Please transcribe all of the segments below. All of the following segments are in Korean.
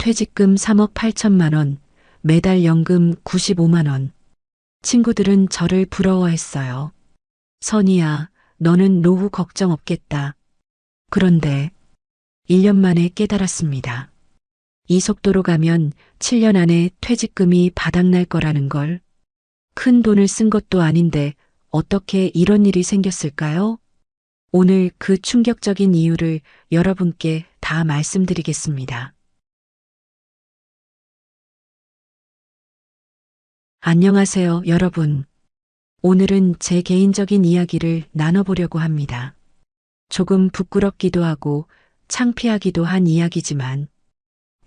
퇴직금 3억 8천만 원, 매달 연금 95만 원. 친구들은 저를 부러워했어요. 선이야, 너는 노후 걱정 없겠다. 그런데 1년 만에 깨달았습니다. 이 속도로 가면 7년 안에 퇴직금이 바닥날 거라는 걸. 큰 돈을 쓴 것도 아닌데 어떻게 이런 일이 생겼을까요? 오늘 그 충격적인 이유를 여러분께 다 말씀드리겠습니다. 안녕하세요, 여러분. 오늘은 제 개인적인 이야기를 나눠보려고 합니다. 조금 부끄럽기도 하고 창피하기도 한 이야기지만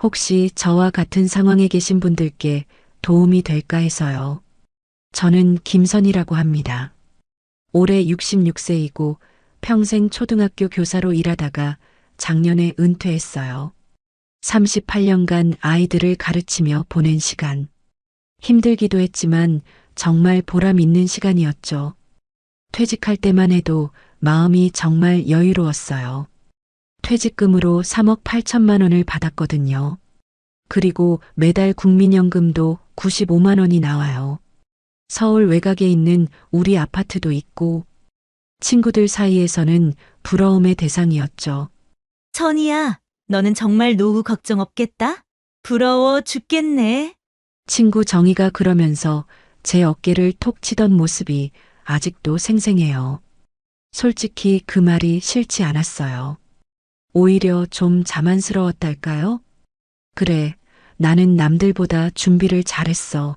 혹시 저와 같은 상황에 계신 분들께 도움이 될까 해서요. 저는 김선이라고 합니다. 올해 66세이고 평생 초등학교 교사로 일하다가 작년에 은퇴했어요. 38년간 아이들을 가르치며 보낸 시간. 힘들기도 했지만 정말 보람 있는 시간이었죠. 퇴직할 때만 해도 마음이 정말 여유로웠어요. 퇴직금으로 3억 8천만 원을 받았거든요. 그리고 매달 국민연금도 95만 원이 나와요. 서울 외곽에 있는 우리 아파트도 있고 친구들 사이에서는 부러움의 대상이었죠. 선이야, 너는 정말 노후 걱정 없겠다? 부러워 죽겠네. 친구 정희가 그러면서 제 어깨를 톡 치던 모습이 아직도 생생해요. 솔직히 그 말이 싫지 않았어요. 오히려 좀 자만스러웠달까요? 그래, 나는 남들보다 준비를 잘했어.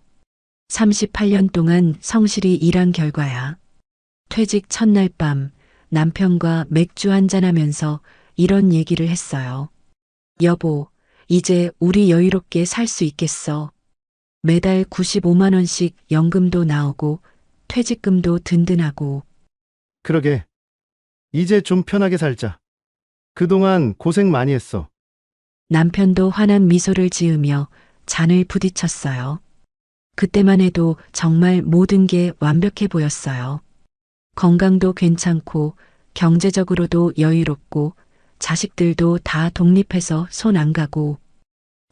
38년 동안 성실히 일한 결과야. 퇴직 첫날 밤 남편과 맥주 한잔하면서 이런 얘기를 했어요. 여보, 이제 우리 여유롭게 살 수 있겠어. 매달 95만 원씩 연금도 나오고 퇴직금도 든든하고. 그러게. 이제 좀 편하게 살자. 그동안 고생 많이 했어. 남편도 환한 미소를 지으며 잔을 부딪혔어요. 그때만 해도 정말 모든 게 완벽해 보였어요. 건강도 괜찮고 경제적으로도 여유롭고 자식들도 다 독립해서 손 안 가고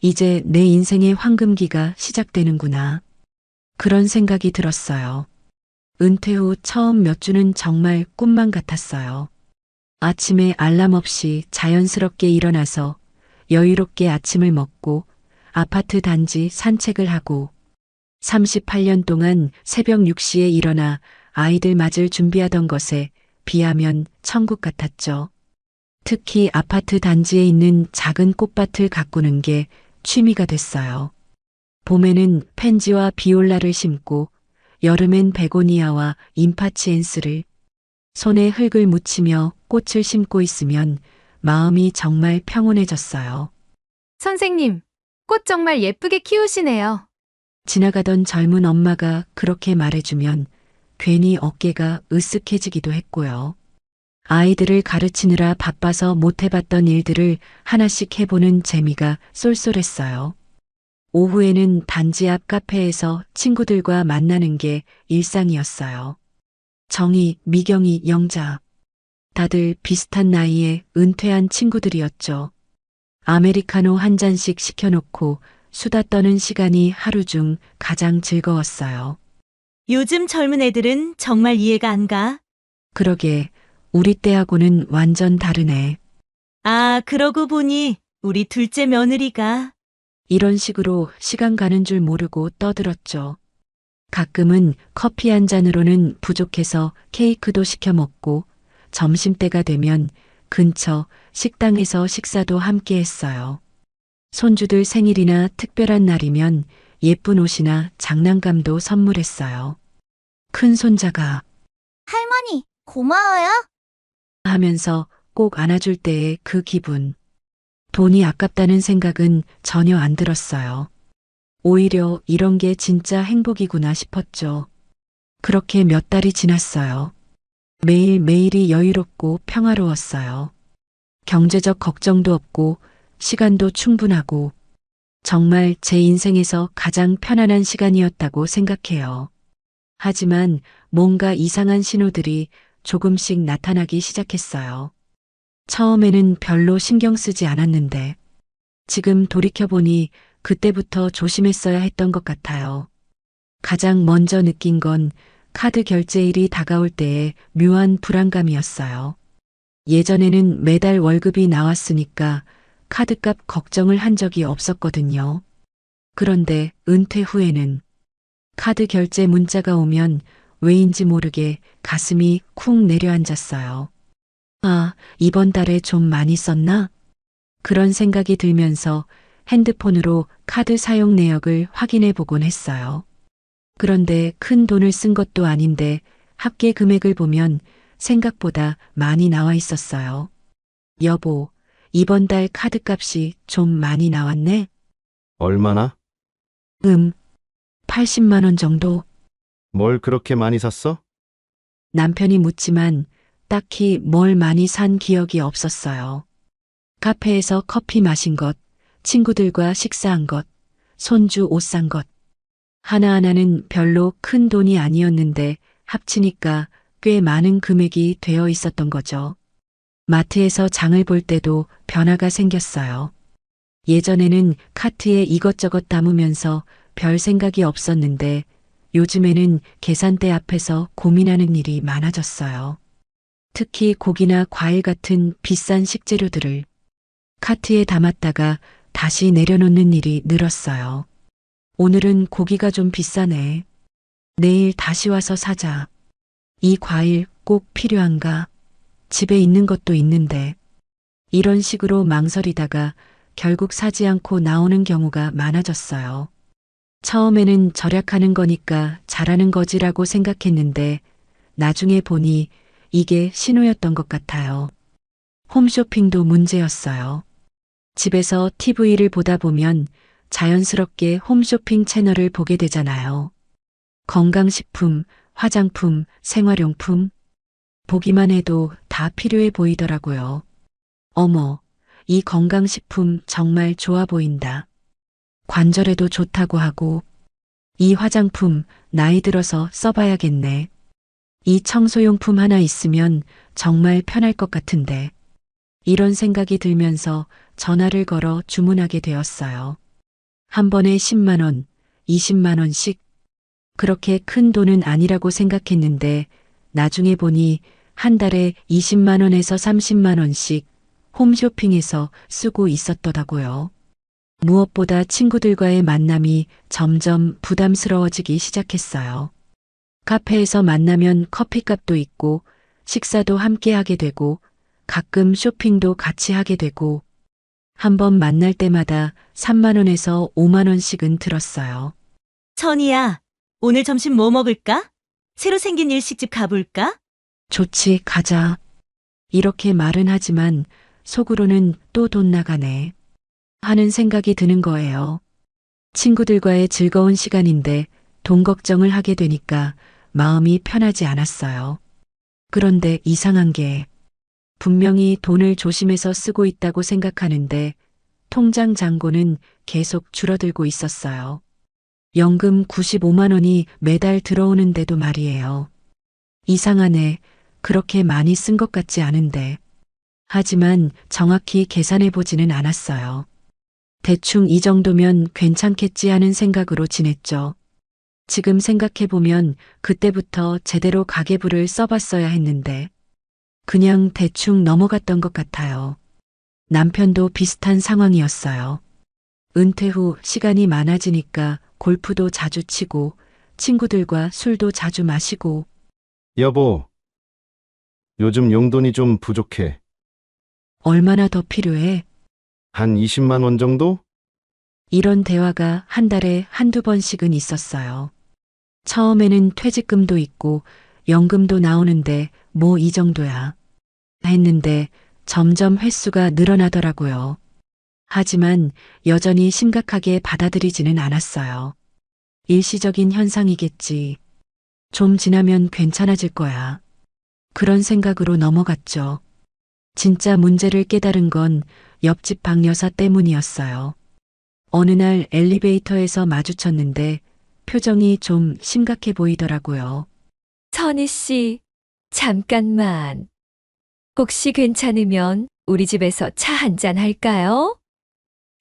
이제 내 인생의 황금기가 시작되는구나. 그런 생각이 들었어요. 은퇴 후 처음 몇 주는 정말 꿈만 같았어요. 아침에 알람 없이 자연스럽게 일어나서 여유롭게 아침을 먹고 아파트 단지 산책을 하고 38년 동안 새벽 6시에 일어나 아이들 맞을 준비하던 것에 비하면 천국 같았죠. 특히 아파트 단지에 있는 작은 꽃밭을 가꾸는 게 취미가 됐어요. 봄에는 펜지와 비올라를 심고 여름엔 베고니아와 임파치엔스를 손에 흙을 묻히며 꽃을 심고 있으면 마음이 정말 평온해졌어요. 선생님, 꽃 정말 예쁘게 키우시네요. 지나가던 젊은 엄마가 그렇게 말해주면 괜히 어깨가 으쓱해지기도 했고요. 아이들을 가르치느라 바빠서 못 해봤던 일들을 하나씩 해보는 재미가 쏠쏠했어요. 오후에는 단지 앞 카페에서 친구들과 만나는 게 일상이었어요. 정희, 미경이, 영자. 다들 비슷한 나이에 은퇴한 친구들이었죠. 아메리카노 한 잔씩 시켜놓고 수다 떠는 시간이 하루 중 가장 즐거웠어요. 요즘 젊은 애들은 정말 이해가 안 가. 그러게, 우리 때하고는 완전 다르네. 아, 그러고 보니 우리 둘째 며느리가. 이런 식으로 시간 가는 줄 모르고 떠들었죠. 가끔은 커피 한 잔으로는 부족해서 케이크도 시켜 먹고 점심때가 되면 근처 식당에서 식사도 함께 했어요. 손주들 생일이나 특별한 날이면 예쁜 옷이나 장난감도 선물했어요. 큰 손자가 할머니, 고마워요. 하면서 꼭 안아줄 때의 그 기분. 돈이 아깝다는 생각은 전혀 안 들었어요. 오히려 이런 게 진짜 행복이구나 싶었죠. 그렇게 몇 달이 지났어요. 매일매일이 여유롭고 평화로웠어요. 경제적 걱정도 없고 시간도 충분하고 정말 제 인생에서 가장 편안한 시간이었다고 생각해요. 하지만 뭔가 이상한 신호들이 조금씩 나타나기 시작했어요. 처음에는 별로 신경 쓰지 않았는데 지금 돌이켜보니 그때부터 조심했어야 했던 것 같아요. 가장 먼저 느낀 건 카드 결제일이 다가올 때의 묘한 불안감이었어요. 예전에는 매달 월급이 나왔으니까 카드값 걱정을 한 적이 없었거든요. 그런데 은퇴 후에는 카드 결제 문자가 오면 왜인지 모르게 가슴이 쿵 내려앉았어요. 아, 이번 달에 좀 많이 썼나? 그런 생각이 들면서 핸드폰으로 카드 사용 내역을 확인해 보곤 했어요. 그런데 큰 돈을 쓴 것도 아닌데 합계 금액을 보면 생각보다 많이 나와 있었어요. 여보, 이번 달 카드 값이 좀 많이 나왔네? 얼마나? 80만 원 정도? 뭘 그렇게 많이 샀어? 남편이 묻지만 딱히 뭘 많이 산 기억이 없었어요. 카페에서 커피 마신 것, 친구들과 식사한 것, 손주 옷 산 것. 하나하나는 별로 큰 돈이 아니었는데 합치니까 꽤 많은 금액이 되어 있었던 거죠. 마트에서 장을 볼 때도 변화가 생겼어요. 예전에는 카트에 이것저것 담으면서 별 생각이 없었는데 요즘에는 계산대 앞에서 고민하는 일이 많아졌어요. 특히 고기나 과일 같은 비싼 식재료들을 카트에 담았다가 다시 내려놓는 일이 늘었어요. 오늘은 고기가 좀 비싸네. 내일 다시 와서 사자. 이 과일 꼭 필요한가? 집에 있는 것도 있는데. 이런 식으로 망설이다가 결국 사지 않고 나오는 경우가 많아졌어요. 처음에는 절약하는 거니까 잘하는 거지라고 생각했는데 나중에 보니 이게 신호였던 것 같아요. 홈쇼핑도 문제였어요. 집에서 TV를 보다 보면 자연스럽게 홈쇼핑 채널을 보게 되잖아요. 건강식품, 화장품, 생활용품. 보기만 해도 다 필요해 보이더라고요. 어머, 이 건강식품 정말 좋아 보인다. 관절에도 좋다고 하고, 이 화장품 나이 들어서 써봐야겠네. 이 청소용품 하나 있으면 정말 편할 것 같은데. 이런 생각이 들면서 전화를 걸어 주문하게 되었어요. 한 번에 10만 원, 20만 원씩. 그렇게 큰 돈은 아니라고 생각했는데 나중에 보니 한 달에 20만 원에서 30만 원씩 홈쇼핑에서 쓰고 있었더라고요. 무엇보다 친구들과의 만남이 점점 부담스러워지기 시작했어요. 카페에서 만나면 커피값도 있고 식사도 함께 하게 되고 가끔 쇼핑도 같이 하게 되고 한 번 만날 때마다 3만 원에서 5만 원씩은 들었어요. 천이야, 오늘 점심 뭐 먹을까? 새로 생긴 일식집 가볼까? 좋지, 가자. 이렇게 말은 하지만 속으로는 또 돈 나가네. 하는 생각이 드는 거예요. 친구들과의 즐거운 시간인데 돈 걱정을 하게 되니까 마음이 편하지 않았어요. 그런데 이상한 게 분명히 돈을 조심해서 쓰고 있다고 생각하는데 통장 잔고는 계속 줄어들고 있었어요. 연금 95만 원이 매달 들어오는데도 말이에요. 이상하네. 그렇게 많이 쓴 것 같지 않은데. 하지만 정확히 계산해 보지는 않았어요. 대충 이 정도면 괜찮겠지 하는 생각으로 지냈죠. 지금 생각해 보면 그때부터 제대로 가계부를 써봤어야 했는데 그냥 대충 넘어갔던 것 같아요. 남편도 비슷한 상황이었어요. 은퇴 후 시간이 많아지니까 골프도 자주 치고 친구들과 술도 자주 마시고 여보, 요즘 용돈이 좀 부족해. 얼마나 더 필요해? 한 20만 원 정도? 이런 대화가 한 달에 한두 번씩은 있었어요. 처음에는 퇴직금도 있고 연금도 나오는데 뭐 이 정도야 했는데 점점 횟수가 늘어나더라고요. 하지만 여전히 심각하게 받아들이지는 않았어요. 일시적인 현상이겠지. 좀 지나면 괜찮아질 거야. 그런 생각으로 넘어갔죠. 진짜 문제를 깨달은 건 옆집 박 여사 때문이었어요. 어느 날 엘리베이터에서 마주쳤는데 표정이 좀 심각해 보이더라고요. 천희 씨, 잠깐만. 혹시 괜찮으면 우리 집에서 차 한잔 할까요?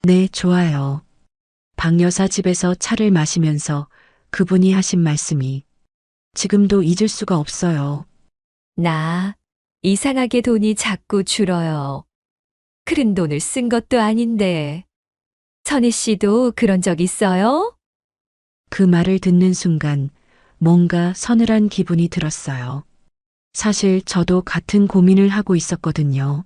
네, 좋아요. 박 여사 집에서 차를 마시면서 그분이 하신 말씀이 지금도 잊을 수가 없어요. 나 이상하게 돈이 자꾸 줄어요. 큰 돈을 쓴 것도 아닌데. 선희 씨도 그런 적 있어요? 그 말을 듣는 순간 뭔가 서늘한 기분이 들었어요. 사실 저도 같은 고민을 하고 있었거든요.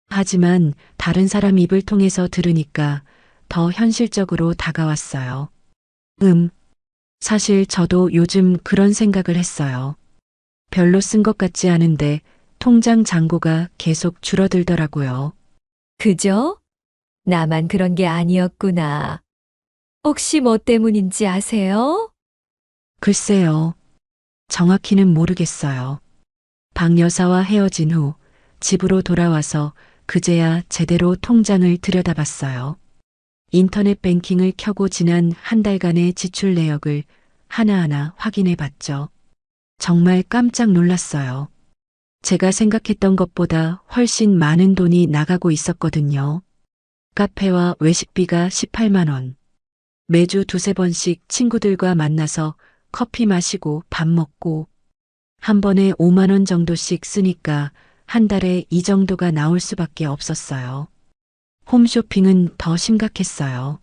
하지만 다른 사람 입을 통해서 들으니까 더 현실적으로 다가왔어요. 사실 저도 요즘 그런 생각을 했어요. 별로 쓴 것 같지 않은데 통장 잔고가 계속 줄어들더라고요. 그죠? 나만 그런 게 아니었구나. 혹시 뭐 때문인지 아세요? 글쎄요. 정확히는 모르겠어요. 박 여사와 헤어진 후 집으로 돌아와서 그제야 제대로 통장을 들여다봤어요. 인터넷 뱅킹을 켜고 지난 한 달간의 지출 내역을 하나하나 확인해 봤죠. 정말 깜짝 놀랐어요. 제가 생각했던 것보다 훨씬 많은 돈이 나가고 있었거든요. 카페와 외식비가 18만 원. 매주 두세 번씩 친구들과 만나서 커피 마시고 밥 먹고 한 번에 5만 원 정도씩 쓰니까 한 달에 이 정도가 나올 수밖에 없었어요. 홈쇼핑은 더 심각했어요.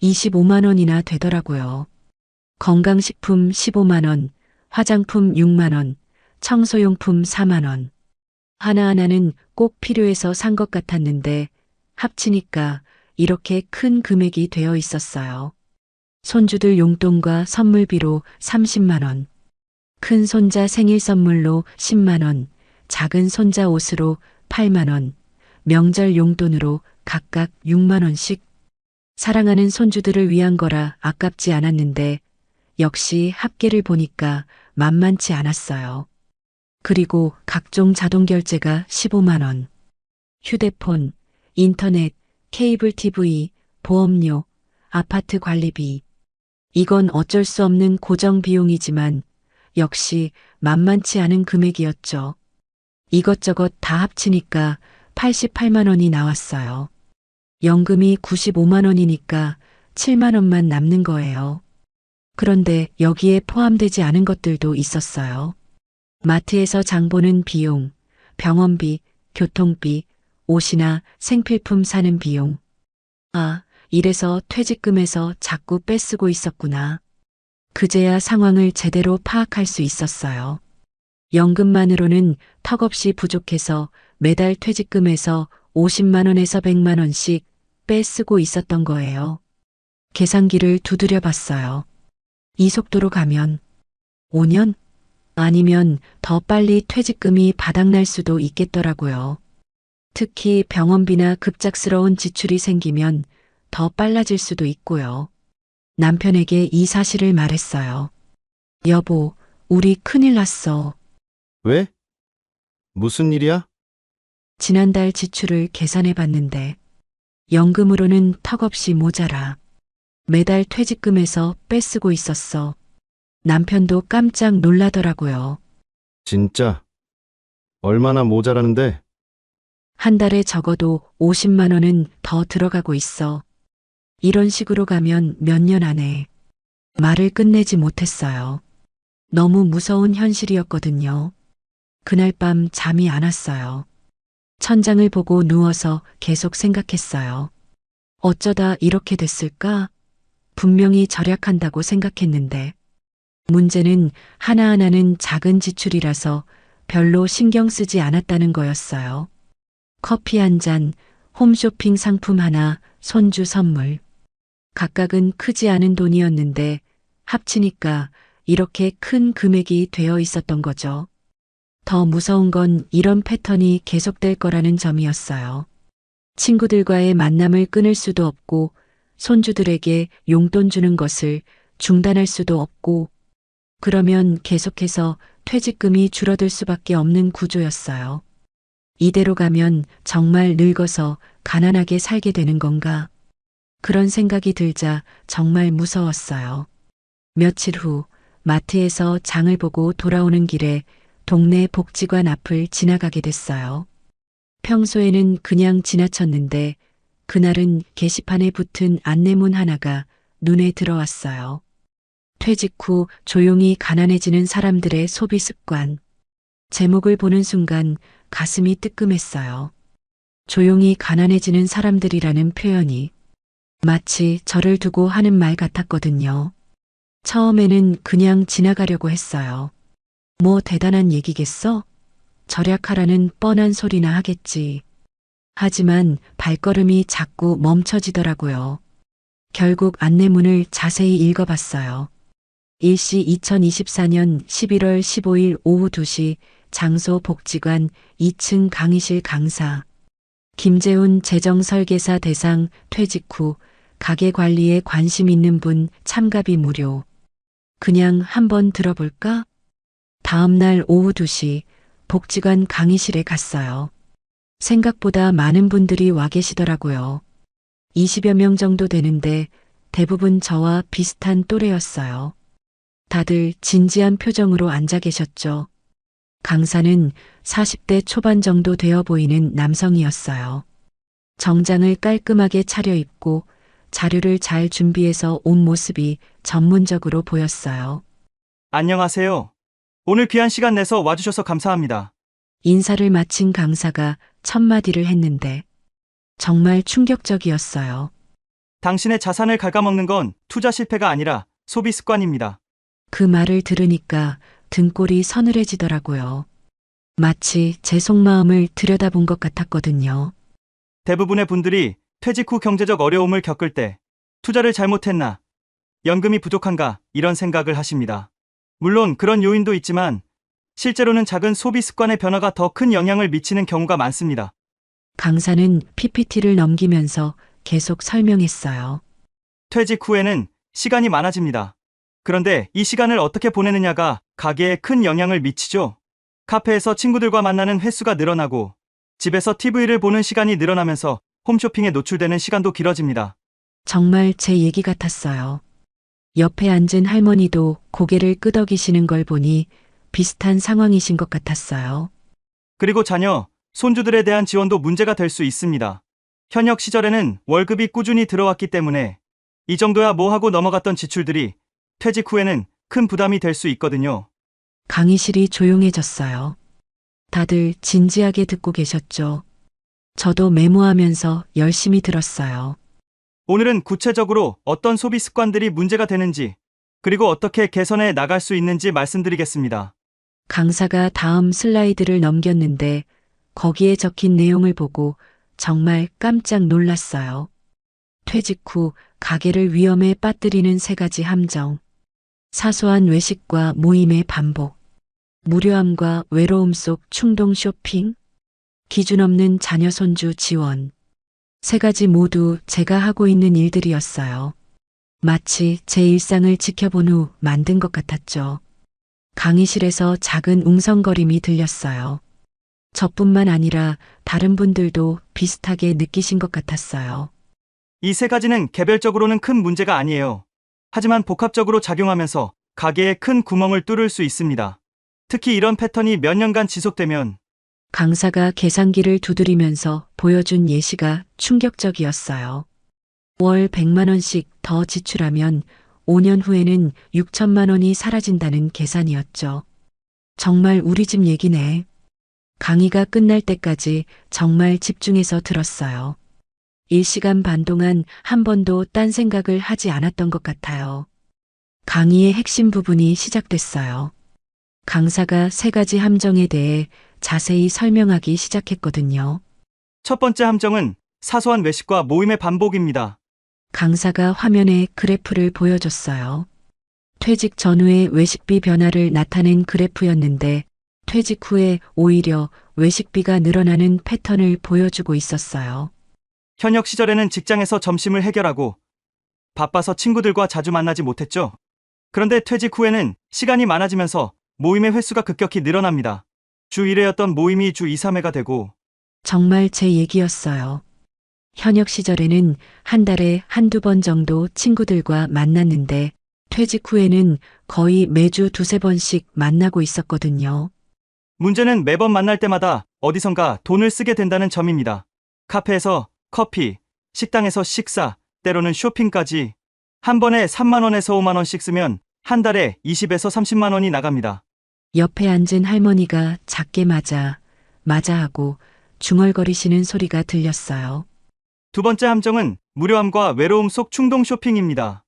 25만 원이나 되더라고요. 건강식품 15만 원, 화장품 6만 원, 청소용품 4만 원. 하나하나는 꼭 필요해서 산 것 같았는데 합치니까 이렇게 큰 금액이 되어 있었어요. 손주들 용돈과 선물비로 30만 원, 큰 손자 생일 선물로 10만 원, 작은 손자 옷으로 8만 원, 명절 용돈으로 각각 6만 원씩. 사랑하는 손주들을 위한 거라 아깝지 않았는데 역시 합계를 보니까 만만치 않았어요. 그리고 각종 자동 결제가 15만 원. 휴대폰, 인터넷, 케이블 TV, 보험료, 아파트 관리비. 이건 어쩔 수 없는 고정 비용이지만 역시 만만치 않은 금액이었죠. 이것저것 다 합치니까 88만 원이 나왔어요. 연금이 95만 원이니까 7만 원만 남는 거예요. 그런데 여기에 포함되지 않은 것들도 있었어요. 마트에서 장 보는 비용, 병원비, 교통비, 옷이나 생필품 사는 비용. 아, 이래서 퇴직금에서 자꾸 빼쓰고 있었구나. 그제야 상황을 제대로 파악할 수 있었어요. 연금만으로는 턱없이 부족해서 매달 퇴직금에서 50만 원에서 100만 원씩 빼쓰고 있었던 거예요. 계산기를 두드려 봤어요. 이 속도로 가면 5년? 아니면 더 빨리 퇴직금이 바닥날 수도 있겠더라고요. 특히 병원비나 급작스러운 지출이 생기면 더 빨라질 수도 있고요. 남편에게 이 사실을 말했어요. 여보, 우리 큰일 났어. 왜? 무슨 일이야? 지난달 지출을 계산해 봤는데 연금으로는 턱없이 모자라. 매달 퇴직금에서 빼쓰고 있었어. 남편도 깜짝 놀라더라고요. 진짜? 얼마나 모자라는데? 한 달에 적어도 50만 원은 더 들어가고 있어. 이런 식으로 가면 몇 년 안에 말을 끝내지 못했어요. 너무 무서운 현실이었거든요. 그날 밤 잠이 안 왔어요. 천장을 보고 누워서 계속 생각했어요. 어쩌다 이렇게 됐을까? 분명히 절약한다고 생각했는데. 문제는 하나하나는 작은 지출이라서 별로 신경 쓰지 않았다는 거였어요. 커피 한 잔, 홈쇼핑 상품 하나, 손주 선물. 각각은 크지 않은 돈이었는데 합치니까 이렇게 큰 금액이 되어 있었던 거죠. 더 무서운 건 이런 패턴이 계속될 거라는 점이었어요. 친구들과의 만남을 끊을 수도 없고 손주들에게 용돈 주는 것을 중단할 수도 없고 그러면 계속해서 퇴직금이 줄어들 수밖에 없는 구조였어요. 이대로 가면 정말 늙어서 가난하게 살게 되는 건가? 그런 생각이 들자 정말 무서웠어요. 며칠 후 마트에서 장을 보고 돌아오는 길에 동네 복지관 앞을 지나가게 됐어요. 평소에는 그냥 지나쳤는데 그날은 게시판에 붙은 안내문 하나가 눈에 들어왔어요. 퇴직 후 조용히 가난해지는 사람들의 소비 습관. 제목을 보는 순간 가슴이 뜨끔했어요. 조용히 가난해지는 사람들이라는 표현이 마치 저를 두고 하는 말 같았거든요. 처음에는 그냥 지나가려고 했어요. 뭐 대단한 얘기겠어? 절약하라는 뻔한 소리나 하겠지. 하지만 발걸음이 자꾸 멈춰지더라고요. 결국 안내문을 자세히 읽어봤어요. 일시 2024년 11월 15일 오후 2시 장소 복지관 2층 강의실 강사. 김재훈 재정설계사 대상 퇴직 후 가게 관리에 관심 있는 분 참가비 무료. 그냥 한번 들어볼까? 다음날 오후 2시 복지관 강의실에 갔어요. 생각보다 많은 분들이 와 계시더라고요. 20여 명 정도 되는데 대부분 저와 비슷한 또래였어요. 다들 진지한 표정으로 앉아 계셨죠. 강사는 40대 초반 정도 되어 보이는 남성이었어요. 정장을 깔끔하게 차려입고 자료를 잘 준비해서 온 모습이 전문적으로 보였어요. 안녕하세요. 오늘 귀한 시간 내서 와주셔서 감사합니다. 인사를 마친 강사가 첫 마디를 했는데 정말 충격적이었어요. 당신의 자산을 갉아먹는 건 투자 실패가 아니라 소비 습관입니다. 그 말을 들으니까 등골이 서늘해지더라고요. 마치 제 속마음을 들여다본 것 같았거든요. 대부분의 분들이 퇴직 후 경제적 어려움을 겪을 때 투자를 잘못했나, 연금이 부족한가 이런 생각을 하십니다. 물론 그런 요인도 있지만 실제로는 작은 소비 습관의 변화가 더 큰 영향을 미치는 경우가 많습니다. 강사는 PPT를 넘기면서 계속 설명했어요. 퇴직 후에는 시간이 많아집니다. 그런데 이 시간을 어떻게 보내느냐가 가계에 큰 영향을 미치죠. 카페에서 친구들과 만나는 횟수가 늘어나고 집에서 TV를 보는 시간이 늘어나면서 홈쇼핑에 노출되는 시간도 길어집니다. 정말 제 얘기 같았어요. 옆에 앉은 할머니도 고개를 끄덕이시는 걸 보니 비슷한 상황이신 것 같았어요. 그리고 자녀, 손주들에 대한 지원도 문제가 될 수 있습니다. 현역 시절에는 월급이 꾸준히 들어왔기 때문에 이 정도야 뭐 하고 넘어갔던 지출들이 퇴직 후에는 큰 부담이 될 수 있거든요. 강의실이 조용해졌어요. 다들 진지하게 듣고 계셨죠. 저도 메모하면서 열심히 들었어요. 오늘은 구체적으로 어떤 소비 습관들이 문제가 되는지, 그리고 어떻게 개선해 나갈 수 있는지 말씀드리겠습니다. 강사가 다음 슬라이드를 넘겼는데 거기에 적힌 내용을 보고 정말 깜짝 놀랐어요. 퇴직 후 가게를 위험에 빠뜨리는 3가지 함정. 사소한 외식과 모임의 반복. 무료함과 외로움 속 충동 쇼핑. 기준 없는 자녀 손주 지원. 3가지 모두 제가 하고 있는 일들이었어요. 마치 제 일상을 지켜본 후 만든 것 같았죠. 강의실에서 작은 웅성거림이 들렸어요. 저뿐만 아니라 다른 분들도 비슷하게 느끼신 것 같았어요. 이 3가지는 개별적으로는 큰 문제가 아니에요. 하지만 복합적으로 작용하면서 가게에 큰 구멍을 뚫을 수 있습니다. 특히 이런 패턴이 몇 년간 지속되면 강사가 계산기를 두드리면서 보여준 예시가 충격적이었어요. 월 100만 원씩 더 지출하면 5년 후에는 6천만 원이 사라진다는 계산이었죠. 정말 우리 집 얘기네. 강의가 끝날 때까지 정말 집중해서 들었어요. 1시간 반 동안 한 번도 딴 생각을 하지 않았던 것 같아요. 강의의 핵심 부분이 시작됐어요. 강사가 3가지 함정에 대해 자세히 설명하기 시작했거든요. 첫 번째 함정은 사소한 외식과 모임의 반복입니다. 강사가 화면에 그래프를 보여줬어요. 퇴직 전후의 외식비 변화를 나타낸 그래프였는데 퇴직 후에 오히려 외식비가 늘어나는 패턴을 보여주고 있었어요. 현역 시절에는 직장에서 점심을 해결하고 바빠서 친구들과 자주 만나지 못했죠. 그런데 퇴직 후에는 시간이 많아지면서 모임의 횟수가 급격히 늘어납니다. 주 1회였던 모임이 주 2, 3회가 되고 정말 제 얘기였어요. 현역 시절에는 한 달에 한두 번 정도 친구들과 만났는데 퇴직 후에는 거의 매주 2-3번씩 만나고 있었거든요. 문제는 매번 만날 때마다 어디선가 돈을 쓰게 된다는 점입니다. 카페에서 커피, 식당에서 식사, 때로는 쇼핑까지 한 번에 3만 원에서 5만 원씩 쓰면 한 달에 20에서 30만 원이 나갑니다. 옆에 앉은 할머니가 작게 맞아 하고 중얼거리시는 소리가 들렸어요. 두 번째 함정은 무료함과 외로움 속 충동 쇼핑입니다.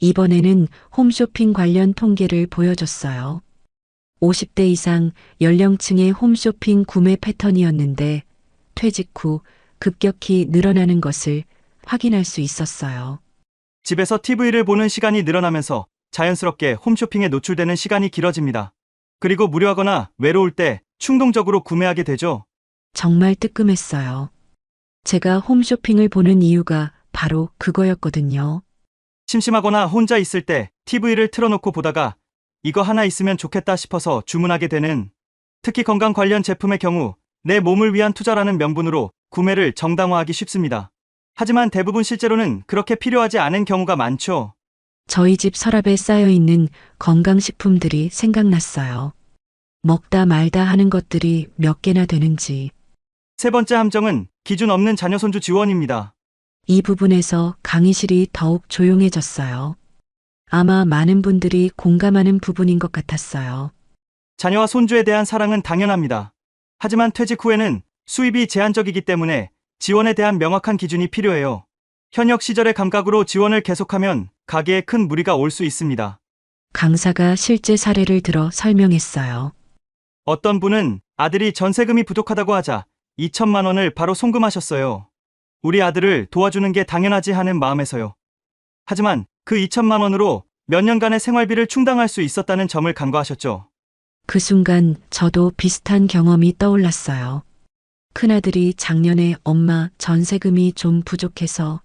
이번에는 홈쇼핑 관련 통계를 보여줬어요. 50대 이상 연령층의 홈쇼핑 구매 패턴이었는데 퇴직 후 급격히 늘어나는 것을 확인할 수 있었어요. 집에서 TV를 보는 시간이 늘어나면서 자연스럽게 홈쇼핑에 노출되는 시간이 길어집니다. 그리고 무료하거나 외로울 때 충동적으로 구매하게 되죠. 정말 뜨끔했어요. 제가 홈쇼핑을 보는 이유가 바로 그거였거든요. 심심하거나 혼자 있을 때 TV를 틀어놓고 보다가 이거 하나 있으면 좋겠다 싶어서 주문하게 되는, 특히 건강 관련 제품의 경우 내 몸을 위한 투자라는 명분으로 구매를 정당화하기 쉽습니다. 하지만 대부분 실제로는 그렇게 필요하지 않은 경우가 많죠. 저희 집 서랍에 쌓여있는 건강식품들이 생각났어요. 먹다 말다 하는 것들이 몇 개나 되는지. 세 번째 함정은 기준 없는 자녀 손주 지원입니다. 이 부분에서 강의실이 더욱 조용해졌어요. 아마 많은 분들이 공감하는 부분인 것 같았어요. 자녀와 손주에 대한 사랑은 당연합니다. 하지만 퇴직 후에는 수입이 제한적이기 때문에 지원에 대한 명확한 기준이 필요해요. 현역 시절의 감각으로 지원을 계속하면 가계에 큰 무리가 올 수 있습니다. 강사가 실제 사례를 들어 설명했어요. 어떤 분은 아들이 전세금이 부족하다고 하자 2천만 원을 바로 송금하셨어요. 우리 아들을 도와주는 게 당연하지 하는 마음에서요. 하지만 그 2천만 원으로 몇 년간의 생활비를 충당할 수 있었다는 점을 간과하셨죠. 그 순간 저도 비슷한 경험이 떠올랐어요. 큰아들이 작년에 엄마 전세금이 좀 부족해서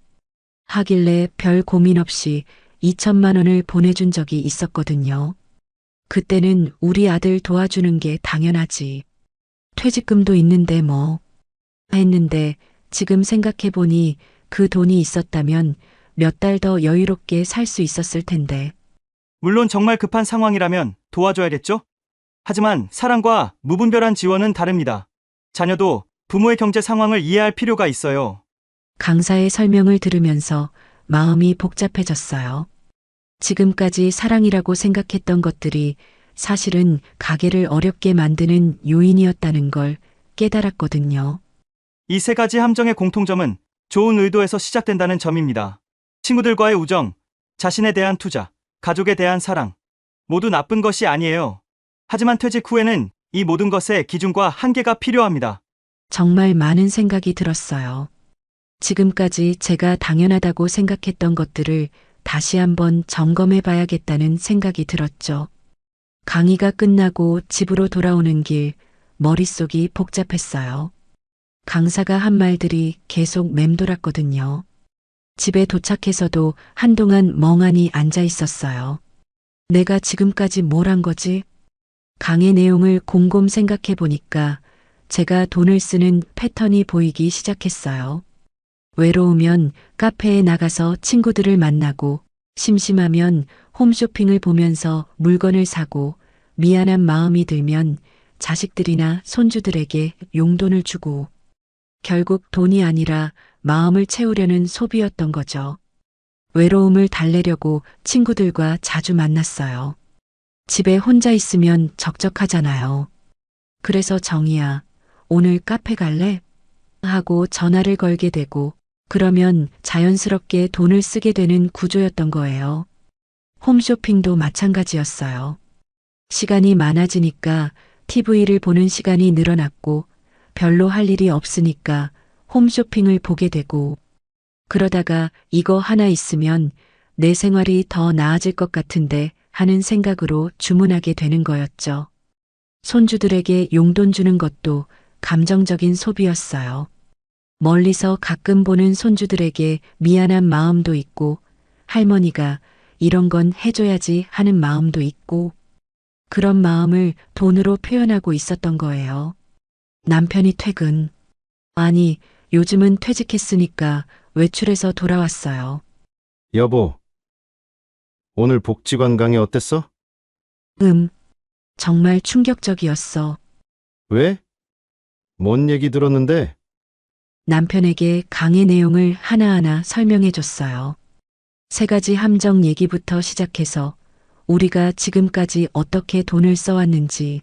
하길래 별 고민 없이 2천만 원을 보내준 적이 있었거든요. 그때는 우리 아들 도와주는 게 당연하지. 퇴직금도 있는데 뭐 했는데 지금 생각해보니 그 돈이 있었다면 몇 달 더 여유롭게 살 수 있었을 텐데. 물론 정말 급한 상황이라면 도와줘야겠죠? 하지만 사랑과 무분별한 지원은 다릅니다. 자녀도 부모의 경제 상황을 이해할 필요가 있어요. 강사의 설명을 들으면서 마음이 복잡해졌어요. 지금까지 사랑이라고 생각했던 것들이 사실은 가게를 어렵게 만드는 요인이었다는 걸 깨달았거든요. 이 세 가지 함정의 공통점은 좋은 의도에서 시작된다는 점입니다. 친구들과의 우정, 자신에 대한 투자, 가족에 대한 사랑, 모두 나쁜 것이 아니에요. 하지만 퇴직 후에는 이 모든 것에 기준과 한계가 필요합니다. 정말 많은 생각이 들었어요. 지금까지 제가 당연하다고 생각했던 것들을 다시 한번 점검해 봐야겠다는 생각이 들었죠. 강의가 끝나고 집으로 돌아오는 길, 머릿속이 복잡했어요. 강사가 한 말들이 계속 맴돌았거든요. 집에 도착해서도 한동안 멍하니 앉아 있었어요. 내가 지금까지 뭘 한 거지? 강의 내용을 곰곰 생각해 보니까 제가 돈을 쓰는 패턴이 보이기 시작했어요. 외로우면 카페에 나가서 친구들을 만나고, 심심하면 홈쇼핑을 보면서 물건을 사고, 미안한 마음이 들면 자식들이나 손주들에게 용돈을 주고, 결국 돈이 아니라 마음을 채우려는 소비였던 거죠. 외로움을 달래려고 친구들과 자주 만났어요. 집에 혼자 있으면 적적하잖아요. 그래서 정희야, 오늘 카페 갈래? 하고 전화를 걸게 되고, 그러면 자연스럽게 돈을 쓰게 되는 구조였던 거예요. 홈쇼핑도 마찬가지였어요. 시간이 많아지니까 TV를 보는 시간이 늘어났고, 별로 할 일이 없으니까 홈쇼핑을 보게 되고, 그러다가 이거 하나 있으면 내 생활이 더 나아질 것 같은데 하는 생각으로 주문하게 되는 거였죠. 손주들에게 용돈 주는 것도 감정적인 소비였어요. 멀리서 가끔 보는 손주들에게 미안한 마음도 있고, 할머니가 이런 건 해줘야지 하는 마음도 있고, 그런 마음을 돈으로 표현하고 있었던 거예요. 남편이 퇴근. 아니, 요즘은 퇴직했으니까 외출해서 돌아왔어요. 여보, 오늘 복지관 강의 어땠어? 정말 충격적이었어. 왜? 뭔 얘기 들었는데? 남편에게 강의 내용을 하나하나 설명해 줬어요. 3가지 함정 얘기부터 시작해서 우리가 지금까지 어떻게 돈을 써왔는지,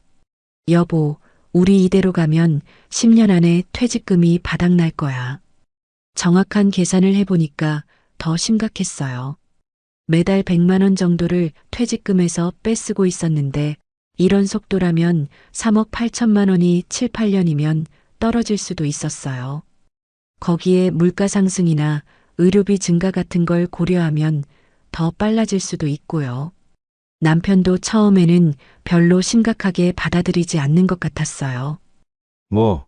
여보, 우리 이대로 가면 10년 안에 퇴직금이 바닥날 거야. 정확한 계산을 해보니까 더 심각했어요. 매달 100만 원 정도를 퇴직금에서 빼쓰고 있었는데 이런 속도라면 3억 8천만 원이 7, 8년이면 떨어질 수도 있었어요. 거기에 물가 상승이나 의료비 증가 같은 걸 고려하면 더 빨라질 수도 있고요. 남편도 처음에는 별로 심각하게 받아들이지 않는 것 같았어요. 뭐,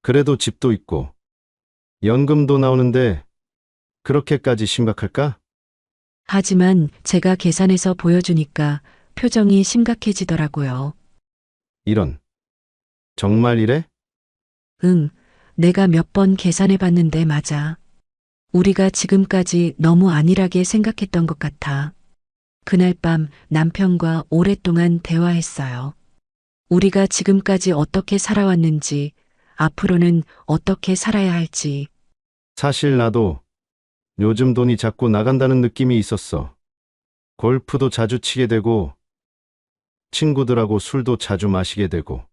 그래도 집도 있고, 연금도 나오는데, 그렇게까지 심각할까? 하지만 제가 계산해서 보여주니까 표정이 심각해지더라고요. 이런. 정말 이래? 응, 내가 몇 번 계산해 봤는데 맞아. 우리가 지금까지 너무 안일하게 생각했던 것 같아. 그날 밤 남편과 오랫동안 대화했어요. 우리가 지금까지 어떻게 살아왔는지, 앞으로는 어떻게 살아야 할지. 사실 나도 요즘 돈이 자꾸 나간다는 느낌이 있었어. 골프도 자주 치게 되고, 친구들하고 술도 자주 마시게 되고,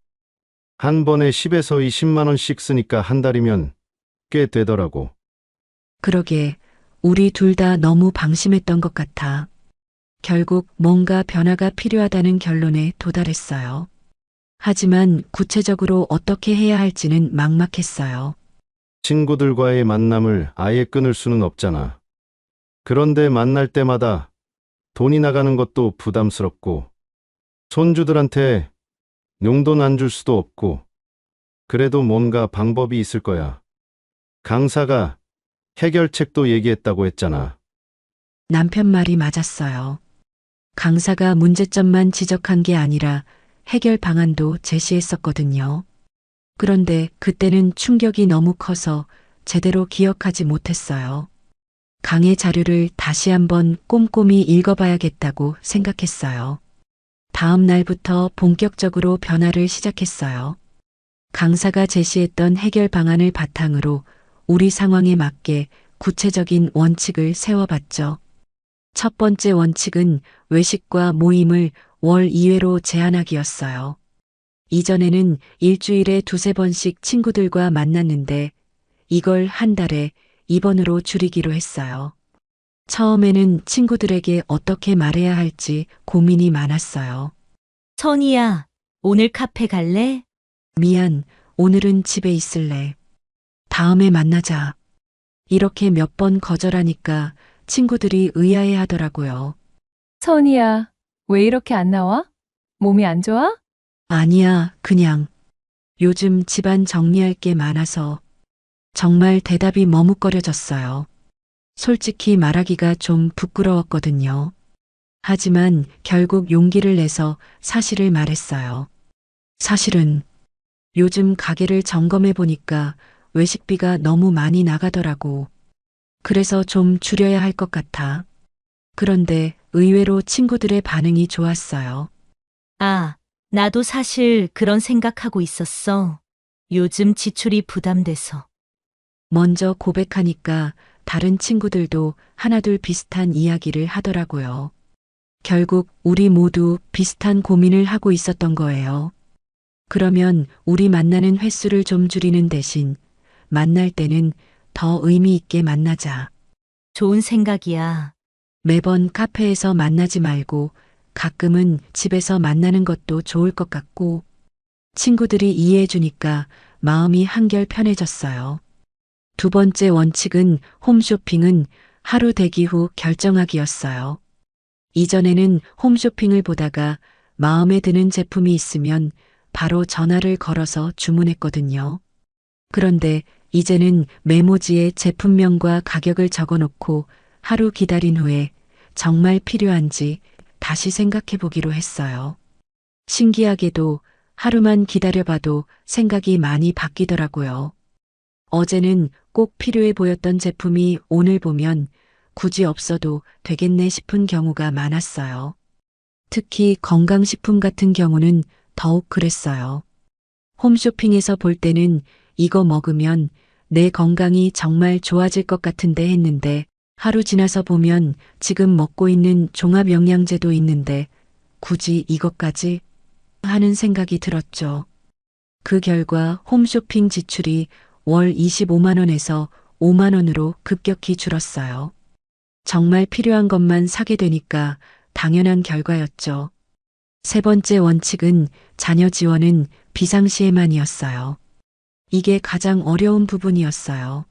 한 번에 10에서 20만 원씩 쓰니까 한 달이면 꽤 되더라고. 그러게, 우리 둘 다 너무 방심했던 것 같아. 결국 뭔가 변화가 필요하다는 결론에 도달했어요. 하지만 구체적으로 어떻게 해야 할지는 막막했어요. 친구들과의 만남을 아예 끊을 수는 없잖아. 그런데 만날 때마다 돈이 나가는 것도 부담스럽고, 손주들한테 용돈 안 줄 수도 없고, 그래도 뭔가 방법이 있을 거야. 강사가 해결책도 얘기했다고 했잖아. 남편 말이 맞았어요. 강사가 문제점만 지적한 게 아니라 해결 방안도 제시했었거든요. 그런데 그때는 충격이 너무 커서 제대로 기억하지 못했어요. 강의 자료를 다시 한번 꼼꼼히 읽어봐야겠다고 생각했어요. 다음 날부터 본격적으로 변화를 시작했어요. 강사가 제시했던 해결 방안을 바탕으로 우리 상황에 맞게 구체적인 원칙을 세워봤죠. 첫 번째 원칙은 외식과 모임을 월 2회로 제한하기였어요. 이전에는 일주일에 2~3번씩 친구들과 만났는데 이걸 한 달에 2번으로 줄이기로 했어요. 처음에는 친구들에게 어떻게 말해야 할지 고민이 많았어요. 선이야, 오늘 카페 갈래? 미안, 오늘은 집에 있을래. 다음에 만나자. 이렇게 몇 번 거절하니까 친구들이 의아해 하더라고요. 선이야, 왜 이렇게 안 나와? 몸이 안 좋아? 아니야, 그냥. 요즘 집안 정리할 게 많아서 정말 대답이 머뭇거려졌어요. 솔직히 말하기가 좀 부끄러웠거든요. 하지만 결국 용기를 내서 사실을 말했어요. 사실은 요즘 가게를 점검해 보니까 외식비가 너무 많이 나가더라고. 그래서 좀 줄여야 할 것 같아. 그런데 의외로 친구들의 반응이 좋았어요. 아, 나도 사실 그런 생각하고 있었어. 요즘 지출이 부담돼서. 먼저 고백하니까 다른 친구들도 하나둘 비슷한 이야기를 하더라고요. 결국 우리 모두 비슷한 고민을 하고 있었던 거예요. 그러면 우리 만나는 횟수를 좀 줄이는 대신 만날 때는 더 의미 있게 만나자. 좋은 생각이야. 매번 카페에서 만나지 말고 가끔은 집에서 만나는 것도 좋을 것 같고, 친구들이 이해해 주니까 마음이 한결 편해졌어요. 두 번째 원칙은 홈쇼핑은 하루 대기 후 결정하기였어요. 이전에는 홈쇼핑을 보다가 마음에 드는 제품이 있으면 바로 전화를 걸어서 주문했거든요. 그런데 이제는 메모지에 제품명과 가격을 적어놓고 하루 기다린 후에 정말 필요한지 다시 생각해 보기로 했어요. 신기하게도 하루만 기다려봐도 생각이 많이 바뀌더라고요. 어제는 꼭 필요해 보였던 제품이 오늘 보면 굳이 없어도 되겠네 싶은 경우가 많았어요. 특히 건강식품 같은 경우는 더욱 그랬어요. 홈쇼핑에서 볼 때는 이거 먹으면 내 건강이 정말 좋아질 것 같은데 했는데 하루 지나서 보면 지금 먹고 있는 종합영양제도 있는데 굳이 이것까지 하는 생각이 들었죠. 그 결과 홈쇼핑 지출이 월 25만 원에서 5만 원으로 급격히 줄었어요. 정말 필요한 것만 사게 되니까 당연한 결과였죠. 세 번째 원칙은 자녀 지원은 비상시에만이었어요. 이게 가장 어려운 부분이었어요.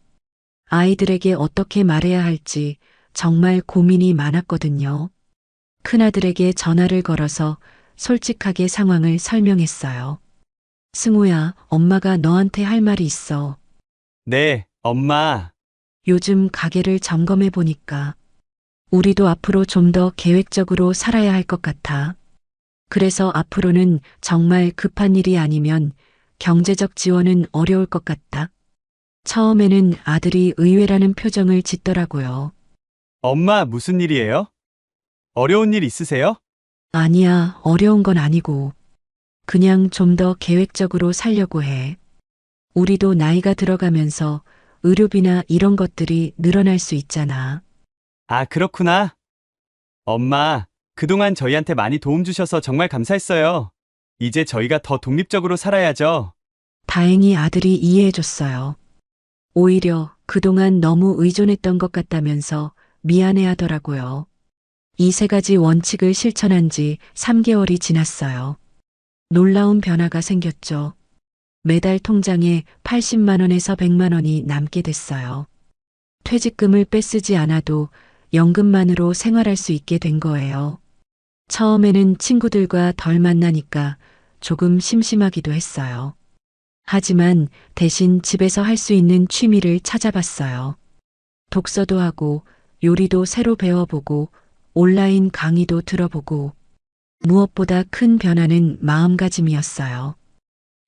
아이들에게 어떻게 말해야 할지 정말 고민이 많았거든요. 큰아들에게 전화를 걸어서 솔직하게 상황을 설명했어요. 승우야, 엄마가 너한테 할 말이 있어. 네, 엄마. 요즘 가게를 점검해 보니까 우리도 앞으로 좀 더 계획적으로 살아야 할 것 같아. 그래서 앞으로는 정말 급한 일이 아니면 경제적 지원은 어려울 것 같다. 처음에는 아들이 의외라는 표정을 짓더라고요. 엄마, 무슨 일이에요? 어려운 일 있으세요? 아니야, 어려운 건 아니고. 그냥 좀 더 계획적으로 살려고 해. 우리도 나이가 들어가면서 의료비나 이런 것들이 늘어날 수 있잖아. 아, 그렇구나. 엄마, 그동안 저희한테 많이 도움 주셔서 정말 감사했어요. 이제 저희가 더 독립적으로 살아야죠. 다행히 아들이 이해해줬어요. 오히려 그동안 너무 의존했던 것 같다면서 미안해 하더라고요. 이 세 가지 원칙을 실천한 지 3개월이 지났어요. 놀라운 변화가 생겼죠. 매달 통장에 80만 원에서 100만 원이 남게 됐어요. 퇴직금을 빼쓰지 않아도 연금만으로 생활할 수 있게 된 거예요. 처음에는 친구들과 덜 만나니까 조금 심심하기도 했어요. 하지만 대신 집에서 할 수 있는 취미를 찾아봤어요. 독서도 하고 요리도 새로 배워보고 온라인 강의도 들어보고 무엇보다 큰 변화는 마음가짐이었어요.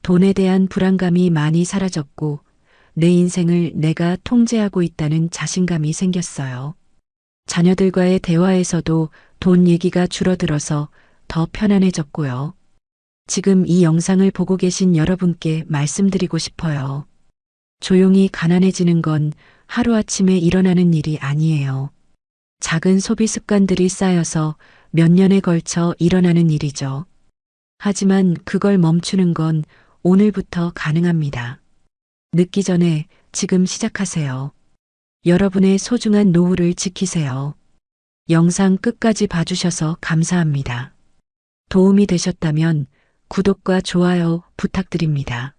돈에 대한 불안감이 많이 사라졌고 내 인생을 내가 통제하고 있다는 자신감이 생겼어요. 자녀들과의 대화에서도 돈 얘기가 줄어들어서 더 편안해졌고요. 지금 이 영상을 보고 계신 여러분께 말씀드리고 싶어요. 조용히 가난해지는 건 하루아침에 일어나는 일이 아니에요. 작은 소비 습관들이 쌓여서 몇 년에 걸쳐 일어나는 일이죠. 하지만 그걸 멈추는 건 오늘부터 가능합니다. 늦기 전에 지금 시작하세요. 여러분의 소중한 노후를 지키세요. 영상 끝까지 봐주셔서 감사합니다. 도움이 되셨다면 구독과 좋아요 부탁드립니다.